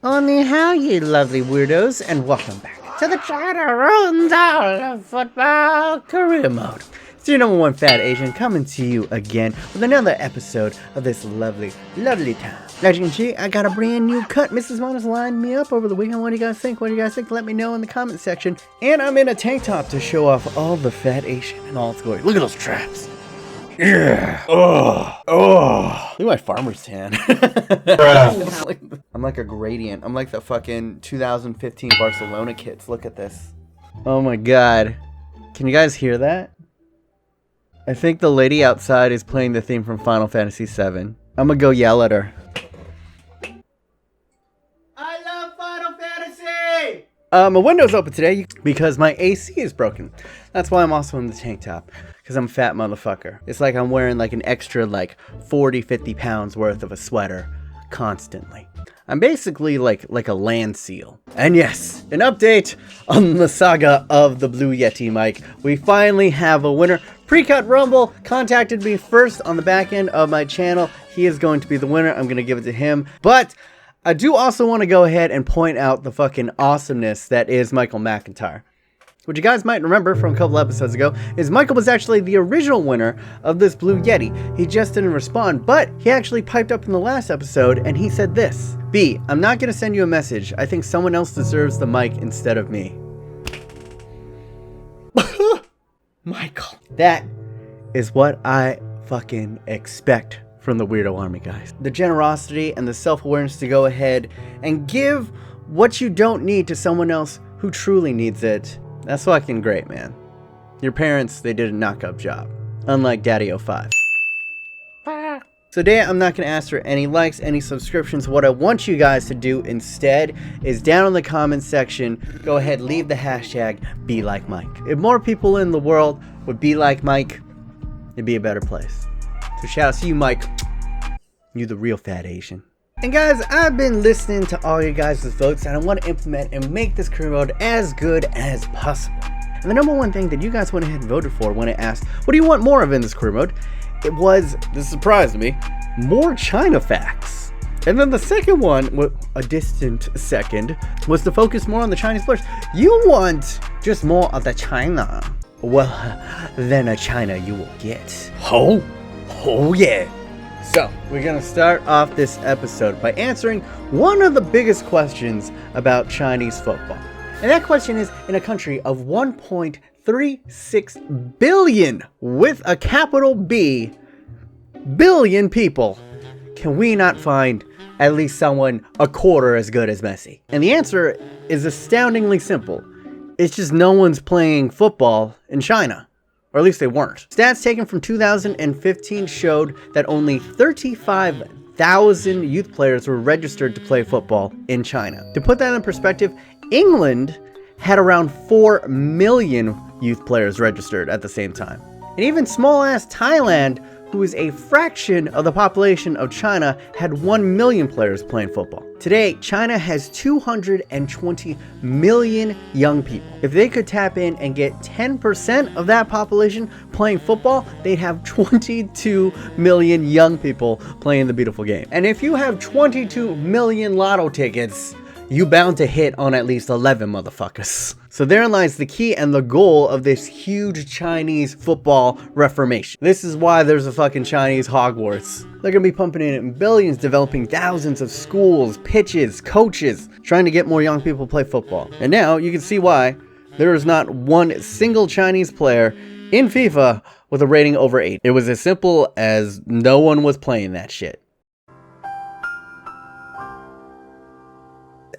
Only how, you lovely weirdos, and welcome back to the try to ruin all of football career mode. It's your number one fat Asian coming to you again with another episode of this lovely time. As you can see, I got a brand new cut. Mrs. Mona's lined me up over the weekend. What do you guys think? Let me know in the comment section. And I'm in a tank top to show off all the fat Asian in all its glory. Look at those traps. Yeah. Oh. Look at my farmer's tan. I'm like a gradient. I'm like the fucking 2015 Barcelona kids. Look at this. Oh my god. Can you guys hear that? I think the lady outside is playing the theme from Final Fantasy VII. I'm gonna go yell at her. I love Final Fantasy! My window's open today because my AC is broken. That's why I'm also in the tank top. Because I'm a fat motherfucker. It's like I'm wearing like an extra like 40-50 pounds worth of a sweater constantly. I'm basically like a land seal. And yes, an update on the saga of the Blue Yeti mic. We finally have a winner. Precut Rumble contacted me first on the back end of my channel. He is going to be the winner. I'm going to give it to him. But I do also want to go ahead and point out the fucking awesomeness that is Michael McIntyre. What you guys might remember from a couple episodes ago is Michael was actually the original winner of this Blue Yeti. He just didn't respond, but he actually piped up in the last episode and he said this. B, I'm not going to send you a message. I think someone else deserves the mic instead of me. Michael. That is what I fucking expect from the Weirdo Army, guys. The generosity and the self-awareness to go ahead and give what you don't need to someone else who truly needs it. That's fucking great, man. Your parents, they did a knock-up job. Unlike Daddy 05. So today, I'm not going to ask for any likes, any subscriptions. What I want you guys to do instead is down in the comments section, go ahead, leave the hashtag #BeLikeMike. If more people in the world would be like Mike, it'd be a better place. So shout out to you, Mike. You the real fat Asian. And guys, I've been listening to all you guys' votes and I want to implement and make this career mode as good as possible. And the number one thing that you guys went ahead and voted for when I asked, what do you want more of in this career mode? It was, this surprised me, more China facts. And then the second one, a distant second, was to focus more on the Chinese players. You want just more of the China. Well, then a China you will get. Oh yeah. So, we're going to start off this episode by answering one of the biggest questions about Chinese football. And that question is, in a country of 1.36 billion, with a capital B, billion people, can we not find at least someone a quarter as good as Messi? And the answer is astoundingly simple. It's just no one's playing football in China. Or at least they weren't. Stats taken from 2015 showed that only 35,000 youth players were registered to play football in China. To put that in perspective, England had around 4 million youth players registered at the same time. And even small-ass Thailand, who is a fraction of the population of China, had 1 million players playing football. Today, China has 220 million young people. If they could tap in and get 10% of that population playing football, they'd have 22 million young people playing the beautiful game. And if you have 22 million lotto tickets, you bound to hit on at least 11 motherfuckers. So therein lies the key and the goal of this huge Chinese football reformation. This is why there's a fucking Chinese Hogwarts. They're gonna be pumping in billions, developing thousands of schools, pitches, coaches, trying to get more young people to play football. And now you can see why there is not one single Chinese player in FIFA with a rating over 8. It was as simple as no one was playing that shit.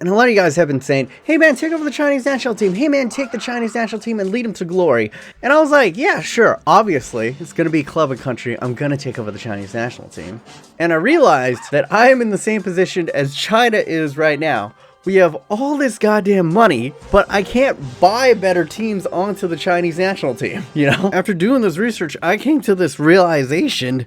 And a lot of you guys have been saying, hey man, take over the Chinese national team. Hey man, take the Chinese national team and lead them to glory. And I was like, yeah, sure. Obviously, it's going to be club and country. I'm going to take over the Chinese national team. And I realized that I am in the same position as China is right now. We have all this goddamn money, but I can't buy better teams onto the Chinese national team. You know, after doing this research, I came to this realization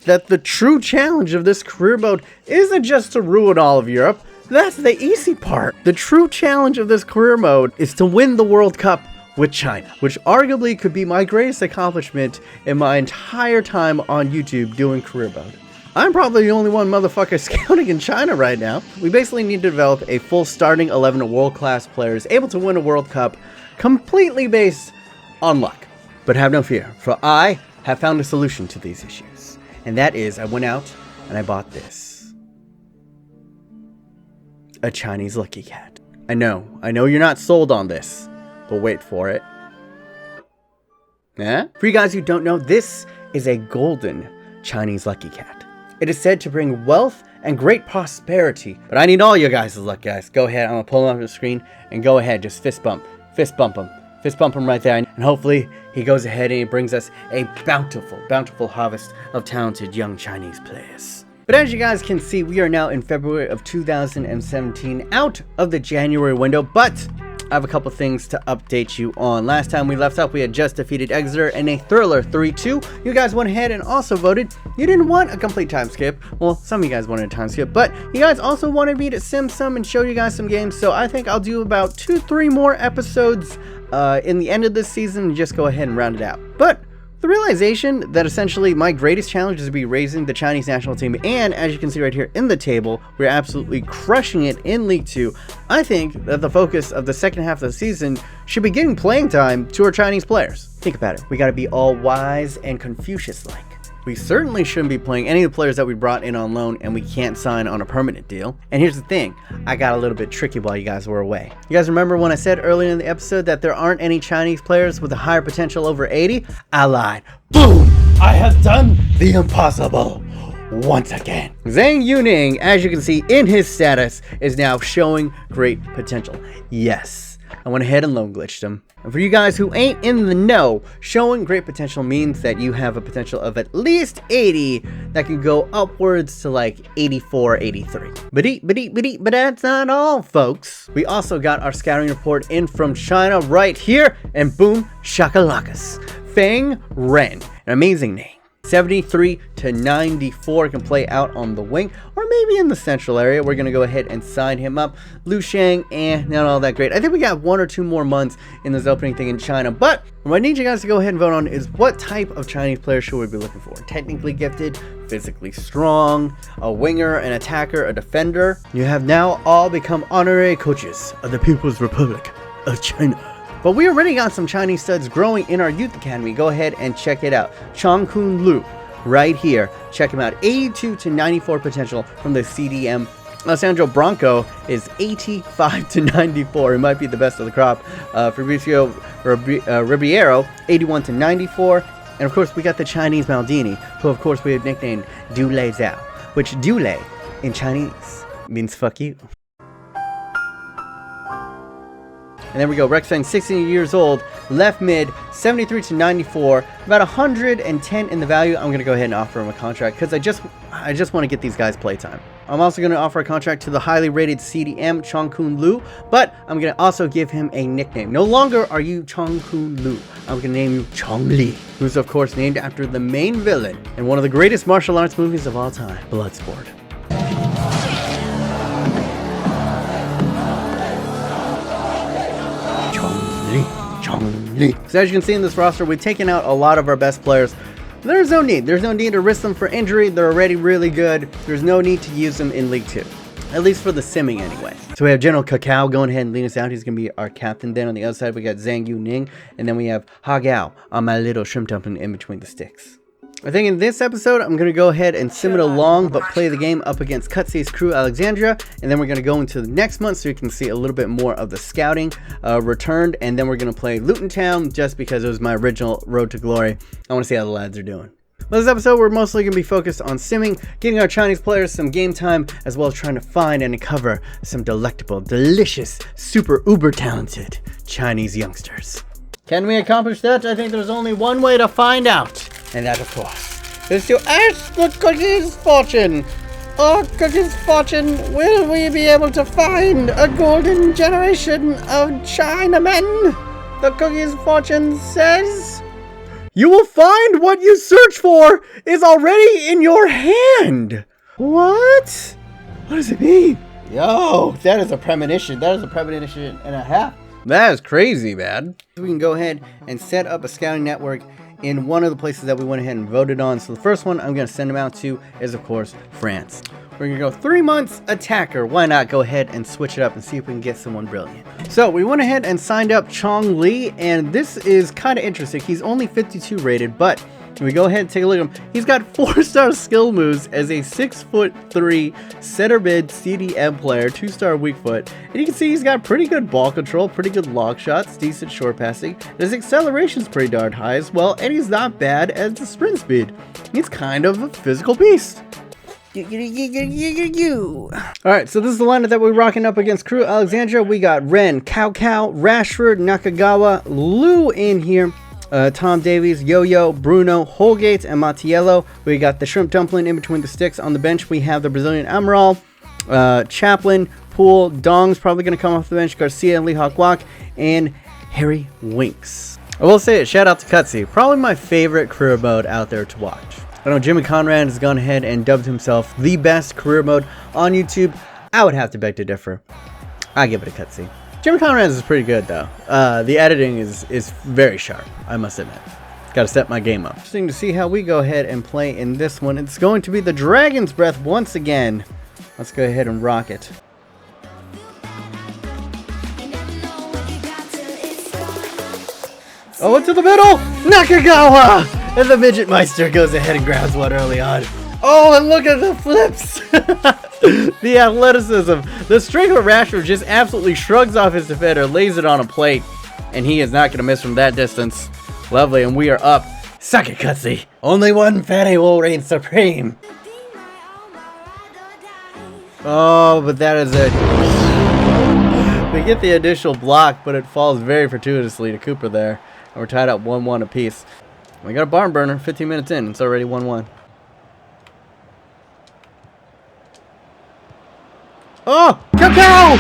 that the true challenge of this career mode isn't just to ruin all of Europe. That's the easy part. The true challenge of this career mode is to win the World Cup with China, which arguably could be my greatest accomplishment in my entire time on YouTube doing career mode. I'm probably the only one motherfucker scouting in China right now. We basically need to develop a full starting 11 of world-class players able to win a World Cup completely based on luck. But have no fear, for I have found a solution to these issues. And that is, I went out and I bought this. A Chinese lucky cat. I know you're not sold on this, but wait for it. For you guys who don't know, this is a golden Chinese lucky cat. It is said to bring wealth and great prosperity. But I need all your guys' luck, guys. Go ahead, I'm gonna pull him off the screen and go ahead, just fist bump him. Fist bump him right there. And hopefully he goes ahead and he brings us a bountiful harvest of talented young Chinese players. But as you guys can see, we are now in February of 2017, out of the January window, but I have a couple things to update you on. Last time we left off, we had just defeated Exeter in a thriller 3-2. You guys went ahead and also voted you didn't want a complete time skip. Well, some of you guys wanted a time skip, but you guys also wanted me to sim some and show you guys some games. So I think I'll do about 2-3 more episodes in the end of this season and just go ahead and round it out. But the realization that essentially my greatest challenge is to be raising the Chinese national team, and as you can see right here in the table, we're absolutely crushing it in League 2. I think that the focus of the second half of the season should be giving playing time to our Chinese players. Think about it. We got to be all wise and Confucius-like. We certainly shouldn't be playing any of the players that we brought in on loan and we can't sign on a permanent deal. And here's the thing, I got a little bit tricky while you guys were away. You guys remember when I said earlier in the episode that there aren't any Chinese players with a higher potential over 80? I lied. Boom! I have done the impossible once again. Zhang Yuning, as you can see in his status, is now showing great potential. Yes, I went ahead and loan glitched him. And for you guys who ain't in the know, showing great potential means that you have a potential of at least 80 that can go upwards to like 84, 83. But that's not all, folks. We also got our scouting report in from China right here, and boom, shakalakas. Feng Ren, an amazing name. 73 to 94, can play out on the wing or maybe in the central area. We're going to go ahead and sign him up. Lu Shang, not all that great. I think we got 1 or 2 more months in this opening thing in China. But what I need you guys to go ahead and vote on is what type of Chinese player should we be looking for? Technically gifted, physically strong, a winger, an attacker, a defender. You have now all become honorary coaches of the People's Republic of China. But we already got some Chinese studs growing in our youth academy. Go ahead and check it out. Chongkun Lu, right here. Check him out. 82 to 94 potential from the CDM. Alessandro Branco is 85 to 94. He might be the best of the crop. Fabricio Ribeiro, 81 to 94. And of course, we got the Chinese Maldini, who of course we have nicknamed Dule Zhao, which Dule in Chinese means fuck you. And there we go, Rexang, 16 years old, left mid, 73 to 94, about 110 in the value. I'm going to go ahead and offer him a contract because I just want to get these guys playtime. I'm also going to offer a contract to the highly rated CDM, Chongkun Lu, but I'm going to also give him a nickname. No longer are you Chongkun Lu. I'm going to name you Chong Li, who's of course named after the main villain in one of the greatest martial arts movies of all time, Bloodsport. So as you can see in this roster, we've taken out a lot of our best players. There's no need to risk them for injury. They're already really good. There's no need to use them in League 2, at least for the simming anyway. So we have General Kakao going ahead and leading us out. He's going to be our captain. Then on the other side, we got Zhang Yuning, and then we have Ha Gao on my little shrimp dumpling in between the sticks. I think in this episode, I'm going to go ahead and sim it along, but play the game up against Cutzy's Crewe Alexandra, and then we're going to go into the next month so you can see a little bit more of the scouting returned, and then we're going to play Luton Town just because it was my original Road to Glory. I want to see how the lads are doing. Well, this episode, we're mostly going to be focused on simming, getting our Chinese players some game time, as well as trying to find and uncover some delectable, delicious, super uber talented Chinese youngsters. Can we accomplish that? I think there's only one way to find out. And that, of course, is to ask the Cookie's fortune. Oh, Cookie's fortune, will we be able to find a golden generation of Chinamen? The Cookie's fortune says, you will find what you search for is already in your hand. What? What does it mean? Yo, that is a premonition. That is a premonition and a half. That is crazy, man. We can go ahead and set up a scouting network in one of the places that we went ahead and voted on. So the first one I'm going to send them out to is, of course, France. We're going to go 3 months attacker. Why not go ahead and switch it up and see if we can get someone brilliant. So we went ahead and signed up Chong Lee, and this is kind of interesting. He's only 52 rated, but when we go ahead and take a look at him, he's got 4-star skill moves as a 6'3" center mid CDM player, 2-star weak foot. And you can see he's got pretty good ball control, pretty good lock shots, decent short passing. His acceleration's pretty darn high as well, and he's not bad at the sprint speed. He's kind of a physical beast. Alright, so this is the lineup that we're rocking up against Crewe Alexandra. We got Ren, Cao, Rashford, Nakagawa, Lou in here, Tom Davies, Yo-Yo, Bruno, Holgate, and Mattiello. We got the Shrimp Dumpling in between the sticks. On the bench, we have the Brazilian Amaral, Chaplin, Poole, Dong's probably going to come off the bench, Garcia, Lee Hawk Wak, and Harry Winks. I will say it, shout out to Cutzy, probably my favorite career mode out there to watch. I know Jimmy Conrad has gone ahead and dubbed himself the best career mode on YouTube. I would have to beg to differ. I give it a Cutzy. Jimmy Conrad's is pretty good though. The editing is very sharp, I must admit. Got to step my game up. Interesting to see how we go ahead and play in this one. It's going to be the Dragon's Breath once again. Let's go ahead and rock it. Oh, into the middle! Nakagawa! And the Midget Meister goes ahead and grabs one early on. Oh, and look at the flips! The athleticism. The strength of Rashford just absolutely shrugs off his defender, lays it on a plate, and he is not going to miss from that distance. Lovely, and we are up. Suck it, Cutzy. Only one fatty will reign supreme. Oh, but that is it. We get the initial block, but it falls very fortuitously to Cooper there. And we're tied up 1-1 apiece. We got a barn burner, 15 minutes in. It's already 1-1. Oh! Cacao!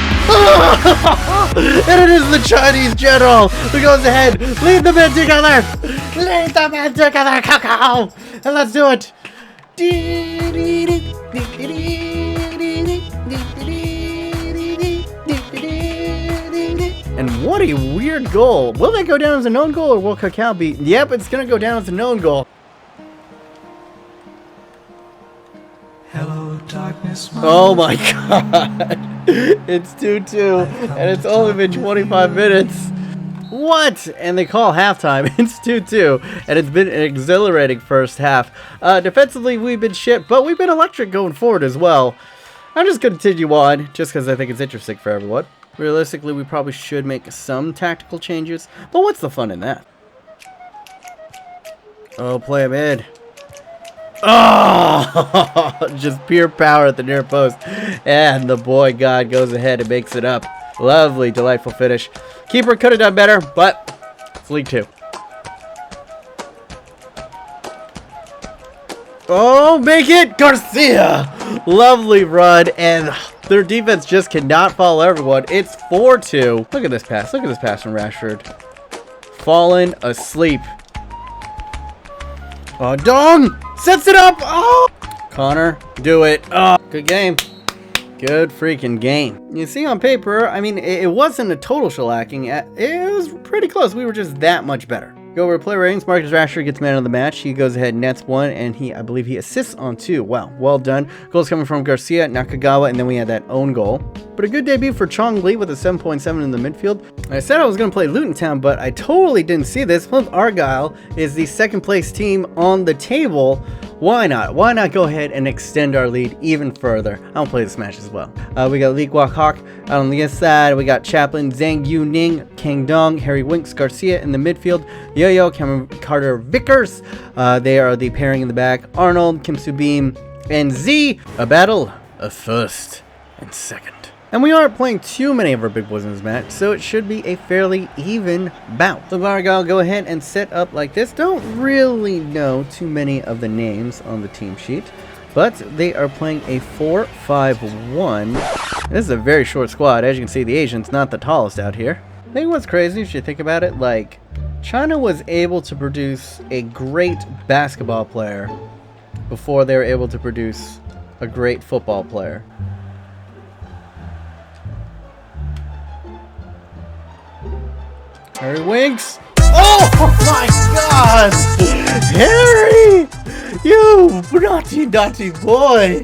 And it is the Chinese general who goes ahead. Lead the men together! Lead the men together, Cacao! And let's do it! And what a weird goal. Will that go down as a known goal or will Cacao be? Yep, it's going to go down as a known goal. Hello, darkness, oh my god. It's 2-2 and it's only been 25 minutes. What? And they call halftime. It's 2-2 and it's been an exhilarating first half. Defensively, we've been shit, but we've been electric going forward as well. I'm just going to continue on just because I think it's interesting for everyone. Realistically, we probably should make some tactical changes, but what's the fun in that? Oh, play him in. Oh, just pure power at the near post. And the boy god goes ahead and makes it up. Lovely, delightful finish. Keeper could have done better, but it's League 2. Oh, make it! Garcia! Lovely run, and their defense just cannot follow everyone. It's 4-2. Look at this pass. Look at this pass from Rashford. Fallen asleep. Oh, Dong! Sets it up! Oh! Connor, do it. Oh, good game. Good freaking game. You see on paper, I mean, it wasn't a total shellacking. It was pretty close. We were just that much better. Go over player ratings. Marcus Rashford gets man of the match. He goes ahead and nets 1, and I believe he assists on 2. Wow, well done. Goals coming from Garcia, Nakagawa, and then we had that own goal. But a good debut for Chong Lee with a 7.7 in the midfield. I said I was going to play Luton Town, but I totally didn't see this. Plymouth Argyle is the second place team on the table. Why not? Why not go ahead and extend our lead even further? I'll play this match as well. We got Lee Guak Hawk out on the inside. We got Chaplin, Zhang Yu Ning, Kang Dong, Harry Winks, Garcia in the midfield. Yo-Yo, Cameron Carter Vickers. They are the pairing in the back. Arnold, Kim Soo-Beam, and Z. A battle of first and second. And we aren't playing too many of our big boys in this match, so it should be a fairly even bout. So I'll go ahead and set up like this. Don't really know too many of the names on the team sheet, but they are playing a 4-5-1. This is a very short squad. As you can see, the Asian's not the tallest out here. I think what's crazy, if you think about it, like, China was able to produce a great basketball player before they were able to produce a great football player. Harry Winks. Oh! my God! Harry! You naughty boy!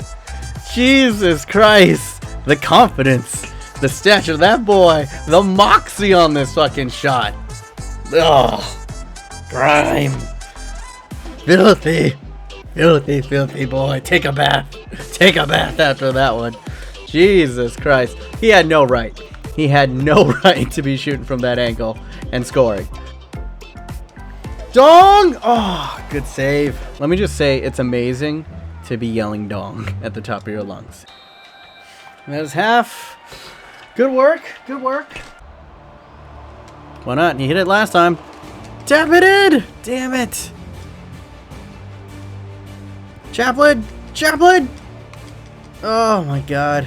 Jesus Christ! The confidence, the stature of that boy, the moxie on this fucking shot. Ugh. Grime. Filthy boy. Take a bath after that one. Jesus Christ. He had no right to be shooting from that angle and scoring. Dong! Oh, good save. Let me just say, it's amazing to be yelling dong at the top of your lungs. That is half. Good work. Why not? You hit it last time. Tap it in! Damn it. Chaplin! Oh my God.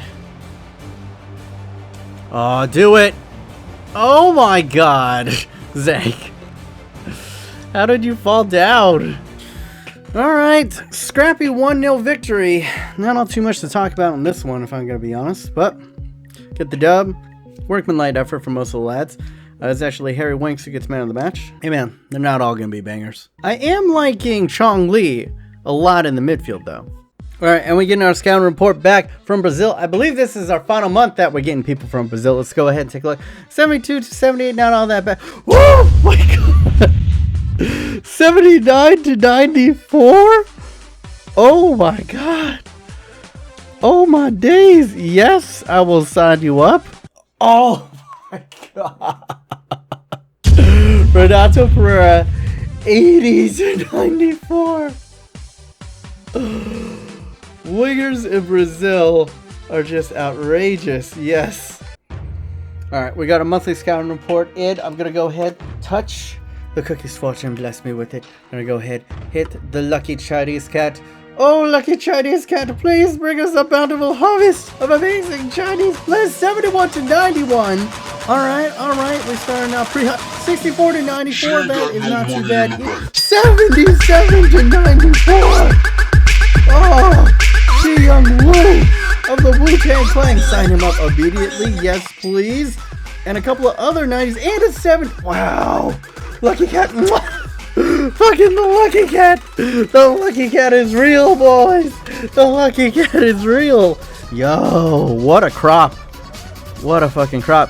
Oh, do it. Oh my God. Zach. How did you fall down? Alright. Scrappy 1-0 victory. Not all too much to talk about in this one, if I'm going to be honest. But, get the dub. Workmanlike effort for most of the lads. It's actually Harry Winks who gets man of the match. Hey man, they're not all going to be bangers. I am liking Chong Lee a lot in the midfield though. Alright, and we're getting our scouting report back from Brazil. I believe this is our final month that we're getting people from Brazil. Let's go ahead and take a look. 72 to 78, not all that bad. Whoa, my God. 79 to 94? Oh my God. Oh my days. Yes, I will sign you up. Oh my God. Renato Pereira, 80 to 94. Wingers in Brazil are just outrageous. Yes. Alright, we got a monthly scouting report in. I'm going to go ahead, touch the cookie's fortune, bless me with it. I'm going to go ahead, hit the lucky Chinese cat. Oh, lucky Chinese cat, please bring us a bountiful harvest of amazing Chinese bliss. 71 to 91. Alright, we started now 64 to 94. That is not too bad. 77 to 94. Oh, Chi Young Woo of the Wu-Tang Clan. Sign him up immediately. Yes, please. And a couple of other 90s and a 7. Wow. Lucky Cat. Fucking the Lucky Cat. The Lucky Cat is real, boys. The Lucky Cat is real. Yo, what a crop. What a fucking crop.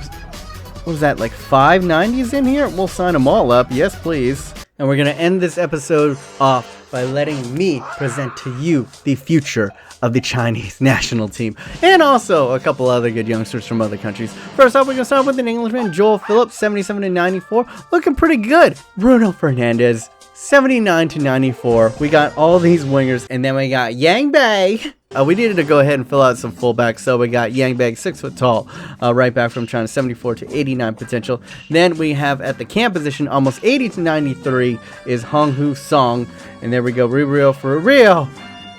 What was that, like 5 90s in here? We'll sign them all up. Yes, please. And we're going to end this episode off by letting me present to you the future of the Chinese national team. And also a couple other good youngsters from other countries. First off, we're going to start with an Englishman, Joel Phillips, 77 to 94. Looking pretty good. Bruno Fernandes, 79 to 94. We got all these wingers. And then we got Yang Bei. We needed to go ahead and fill out some fullbacks, so we got Yang Bei, 6 foot tall, right back from China, 74 to 89 potential. Then we have at the cam position, almost 80 to 93 is Hong Hu Song. And there we go, Rio for Rio.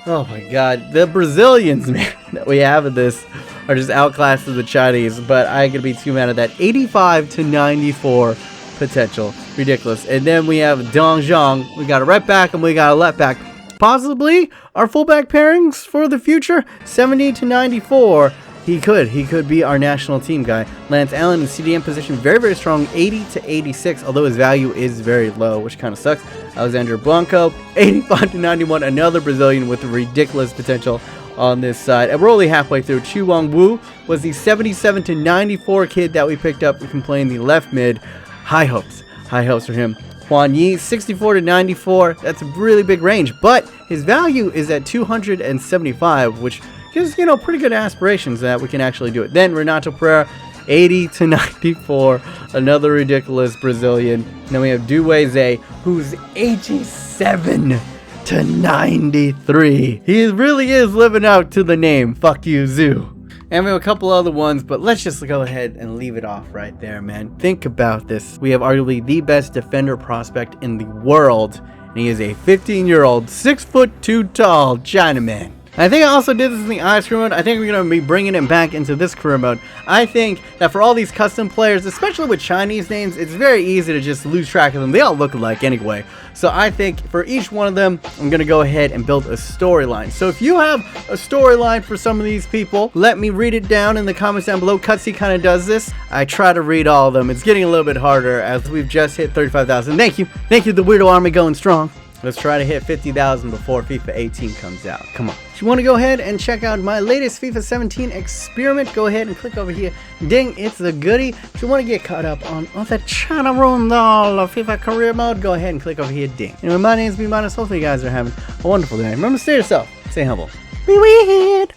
Oh my God, the Brazilians, man, that we have in this are just outclassed to the Chinese, but I ain't gonna be too mad at that. 85 to 94 potential, ridiculous. And then we have Dong Zhang. We got a right back and we got a left back. Possibly our fullback pairings for the future. 70 to 94. He could be our national team guy. Lance Allen in CDM position, very, very strong, 80 to 86, although his value is very low, which kind of sucks. Alexandre Blanco, 85 to 91, another Brazilian with ridiculous potential on this side. And we're only halfway through. Chi Wang Wu was the 77 to 94 kid that we picked up. We can play in the left mid. High hopes for him. Huan Yi, 64 to 94. That's a really big range, but his value is at 275, which gives, you know, pretty good aspirations that we can actually do it. Then Renato Pereira, 80 to 94, another ridiculous Brazilian. And then we have Duweze, who's 87 to 93. He really is living out to the name. Fuck you, Zoo. And we have a couple other ones, but let's just go ahead and leave it off right there, man. Think about this. We have arguably the best defender prospect in the world, and he is a 15-year-old, 6'2" tall Chinaman. I think I also did this in the ice crew mode. I think we're going to be bringing it back into this career mode. I think that for all these custom players, especially with Chinese names, it's very easy to just lose track of them. They all look alike anyway. So I think for each one of them, I'm going to go ahead and build a storyline. So if you have a storyline for some of these people, let me read it down in the comments down below. Cutzy kind of does this. I try to read all of them. It's getting a little bit harder as we've just hit 35,000. Thank you. Thank you, the Weirdo Army going strong. Let's try to hit 50,000 before FIFA 18 comes out. Come on. If you want to go ahead and check out my latest FIFA 17 experiment, go ahead and click over here. Ding, it's the goodie. If you want to get caught up on all the China Rondal of FIFA career mode, go ahead and click over here. Ding. Anyway, my name is B-Minus. Hopefully you guys are having a wonderful day. Remember to stay yourself. Stay humble. Be weird.